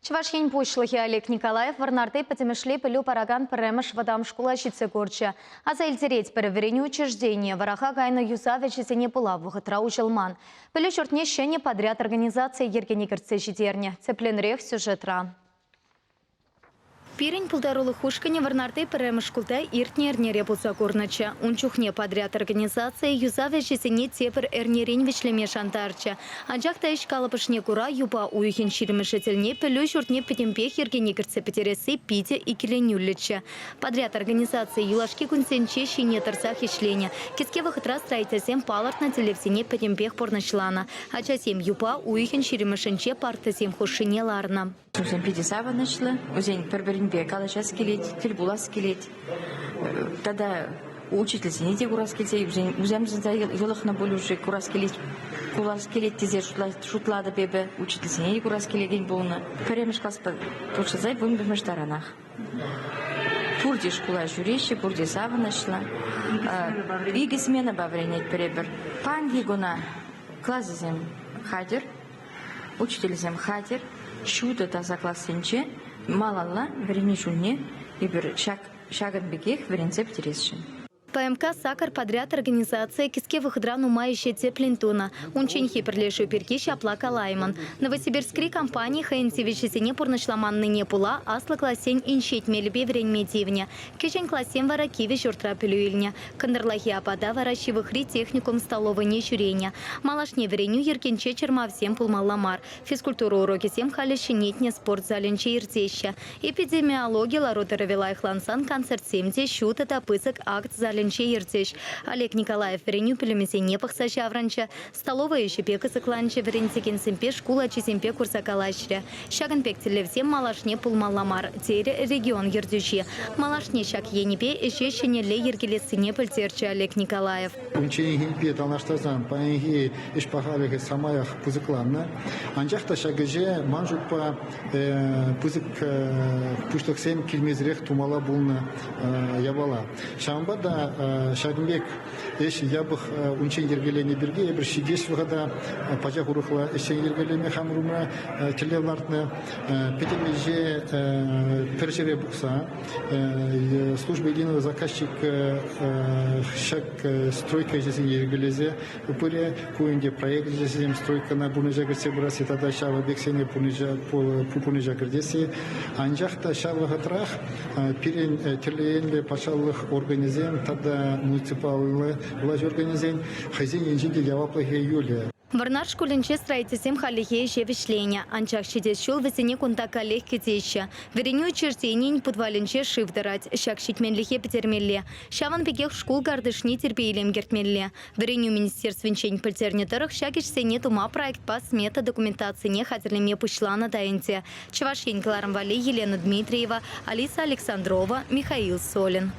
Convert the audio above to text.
Чувашень пушлыхи Олег Николаев варнарты потемешли пылю параган премеш вадам школа щице А за эльтереть проверение учреждения вараха гайна юзавичи не пыла в ухатрау челман. Пылю чертне щене подряд организации Ергени Керцежидерня. Цепленрех сюжетра. Пирень полторулы хушкане варнарты премешкулта иртне эрнере пулса курнача. Унчухне подряд организации юзавичи не тепер эрнерень вичлеме шантарча. Анчакта ишкала пышне кура юпа уйхен ширемешетельне пылю чертне петемпех Ергени Керцепетересы Пите и Киленюлича. Подряд организации юлашки кунсенче щине торцах ишленя. Киске выхотра строительсем паларт на телевсене петемпех порначлана. А часем юпа уйхен ширемешенче партасем хушине ларна. Сусен Пите сава начала, узень перберинбе калачас келет, тельбулас келет. Тогда учитель синете курас келсе, узем зинза елахна болу уже курас келет тезе шутлады бебе, учитель синете курас келеген болуна. Перемеш класспа почазай будем бемештаранах. Пурди школа жюрещи, пурди сава начала. Иги смена бавренет перебер. Панги гуна классизем хадер, учитель зем хадер. Шута таза классенче, малалла, верни шунне, и бер шаган бегех, веренцеп тересшин. ПМК «Сакар» подряд организация киске выходрану маище теплинтуна. Унчень хиперлешу перкища плака лайман. Новосибирские компании хайнсевичи сине порношламан ныне пула, асла классень инщет мельбе времетивня. Кичень классень варакиви журтра пилюильня. Кандерлахи апада варащивыхри техникум столовой нечурения. Малашне вереню еркенче черма всем пулмалламар. Физкультуру уроки сем халище нетне спортзаленче иртеща. Эпидемиология ларота равилайх лансан концерт семте щута тапысок акт зален. Олег Николаев вереню пелемесе не пахсача вранча, столовая еще пека сокланча веренсекен семпе школа чесемпе курса калашря. Шаган пек телевсем малашне пулмалламар, тере регион ердючи. Малашне шаг енипе ещещене ле ергелесыне пельтерча Олег Николаев. Унчейн пе талаштазан паенги ишпахалеге самаях пузыкланна. Анчахта шагыже манжупа пузык пушток 7 килмезрех тумала булна ябала. Шамбада Шагмбек, если я бы унчен ергелени берге, я бы сидеть в года, пача урухла, если ергелени хамрума, телевартна, пятимеже першере букса, служба единого заказчика, шаг стройка здесь ергелезе, упыре, куинде проект здесь стройка на бунежа гресебраси, тогда шава бексене пунежа гресеси, анжахта шава хатрах, перен телеенле пашалых организем, тогда муниципальный власть организен, хозяин инженер яваплахе Юлия. Варнар школенче строительсем халихе жевишления. Анчах щидес шул весене кунтака легкетеща. Вереню учреждений подваленче шивдарать. Шак щитменлихе петермелле. Шаван пекех школ гардышни терпейлем гертмелле. Вереню министерственчень пальтернетерах шакиш сене тума проект по смета документации не хатерлеме пушла на таинте. Чувашень Кларамвали, Елена Дмитриева, Алиса Александрова, Михаил Солин.